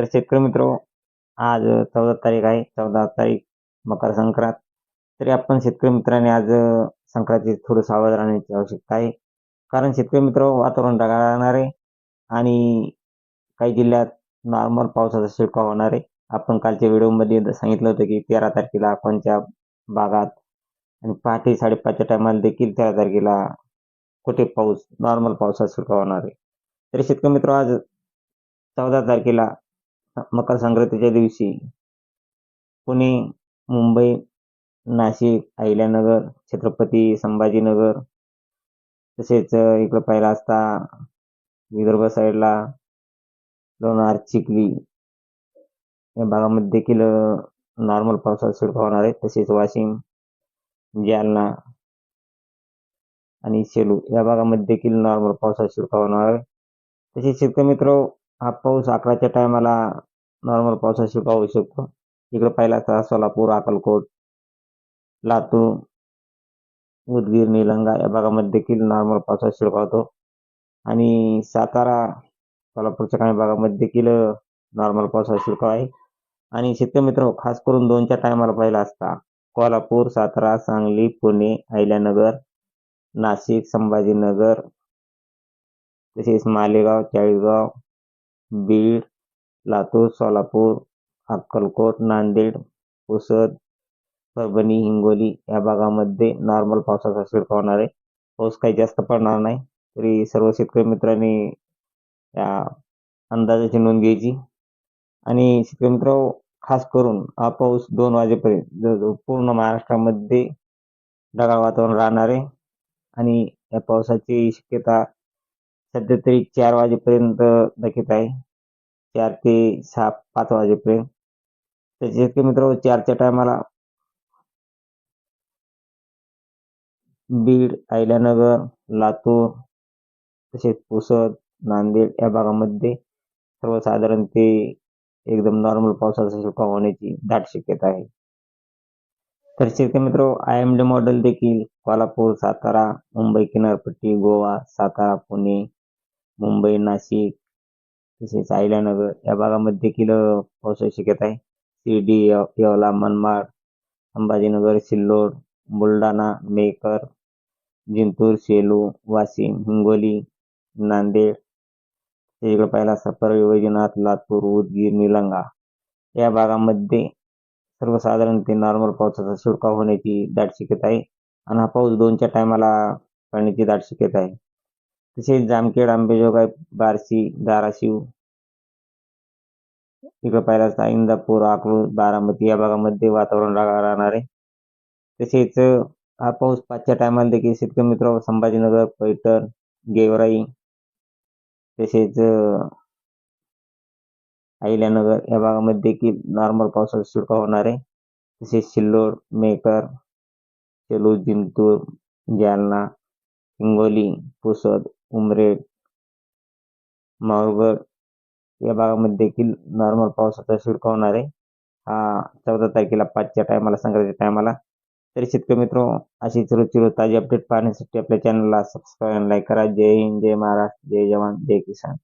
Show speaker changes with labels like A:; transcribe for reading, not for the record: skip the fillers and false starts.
A: तर शेतकरी मित्र, आज 14 तारीख आहे. 14 तारीख मकर संक्रांत. तरी आपण शेतकरी मित्रांनी आज संक्रांतीत थोडं सावध राहण्याची आवश्यकता आहे. कारण शेतकरी मित्र, वातावरण ढगाळ राहणार आहे आणि काही जिल्ह्यात नॉर्मल पावसाचा शिडकाव होणार आहे. आपण कालच्या व्हिडिओमध्ये सांगितलं होतं की 13 तारखेला कोणत्या भागात आणि पहाटे 5:30च्या टायमाला देखील 13 तारखेला कुठे पाऊस, नॉर्मल पावसाचा शिडकाव होणार आहे. तरी शेतकरी मित्र, आज 14 तारखेला मकर संक्रांतीच्या दिवशी पुणे, मुंबई, नाशिक, अहिल्यानगर, छत्रपती संभाजीनगर, तसेच इकडं पाहिला असता विदर्भ साईडला लोणार, चिखली या भागामध्ये देखील नॉर्मल पावसाचा शिडकाव होणार आहे. तसेच वाशिम, जालना आणि सेलू या भागामध्ये देखील नॉर्मल पावसाचा शिडकाव होणार आहे. तसेच शेतकरी मित्र, हा पाऊस 11च्या टायमाला नॉर्मल पावसाचा शिडकाव होऊ शकतो. इकडे पाहिला असता सोलापूर, अक्कलकोट, लातूर, उदगीर, निलंगा या भागामध्ये देखील नॉर्मल पावसाचा शिडकाव होतो आणि सातारा, सोलापूरच्या काही भागामध्ये देखील नॉर्मल पावसाचा शिडकाव आहे. आणि शेतकरी मित्र, खास करून 2च्या टायमाला पाहिला असता कोल्हापूर, सातारा, सांगली, पुणे, अहिल्यानगर, नाशिक, संभाजीनगर, तसेच मालेगाव, चाळीसगाव, बीड, लातूर, सोलापूर, अक्कलकोट, नांदेड, पुसद, परभणी, हिंगोली या भागामध्ये नॉर्मल पावसाचा शिडकाव होणार आहे. पाऊस काही जास्त पडणार नाही. तरी सर्व शेतकरी मित्रांनी या अंदाजाची नोंद घ्यायची. आणि शेतकरी मित्र, खास करून हा पाऊस 2 वाजेपर्यंत जवळजवळ पूर्ण महाराष्ट्रामध्ये ढगाळ वातावरण राहणार आहे आणि या पावसाची शक्यता सध्या तरी 4 वाजेपर्यंत दाखवत आहे. 4 ते 6, 5 वाजेपर्यंत. तर शेतकरी मित्र, 4च्या टायमाला बीड, अहिल्यानगर, लातूर, तसेच पुसद, नांदेड या भागामध्ये सर्वसाधारण ते एकदम नॉर्मल पावसाचा शिडकाव होण्याची दाट शक्यता आहे. तर शेतकरी मित्र, IMD मॉडेल देखील कोल्हापूर, सातारा, मुंबई किनारपट्टी, गोवा, सातारा, पुणे, मुंबई, नाशिक, तसेच अहिल्यानगर या भागामध्ये देखील पावसाची शक्यता आहे. शिर्डी, येवला, मनमाड, संभाजीनगर, सिल्लोड, बुलढाणा, मेकर, जिंतूर, सेलू, वाशिम, हिंगोली, नांदेड, इकडे पाहिला असता परळी, वैजनाथ, लातूर, उदगीर, निलंगा या भागामध्ये सर्वसाधारण ते नॉर्मल पावसाचा शिडकाव होण्याची दाट शक्यता आहे आणि हा पाऊस 2च्या टायमाला पडण्याची दाट शक्यता आहे. तसेच जामखेड, अंबेजोगाई, बार्शी, धाराशिव, इकडे पाहिला असता इंदापूर, अकलूज, बारामती या भागामध्ये वातावरण ढगाळ राहणार आहे. तसेच हा पाऊस 5च्या टायमाला देखील शेतकरी मित्र संभाजीनगर, पैठण, गेवराई, तसेच अहिल्यानगर या भागामध्ये देखील नॉर्मल पावसाचा शिडकाव होणार आहे. तसेच सिल्लोड, मेकर, सेलू, जिंतूर, जालना, हिंगोली, पुसद, उमरेड, माहूरगड या भागामध्ये देखील नॉर्मल पावसाचा शिडकाव होणार आहे. हा 14 तारखेला 5च्या टायमाला, संक्रांतीच्या टायमाला. तरी शेतकरी मित्र, अशी रोजची ताजी अपडेट पाहण्यासाठी आपल्या चॅनलला सबस्क्राईब आणि लाईक करा. जय हिंद, जय महाराष्ट्र, जय जवान, जय किसान.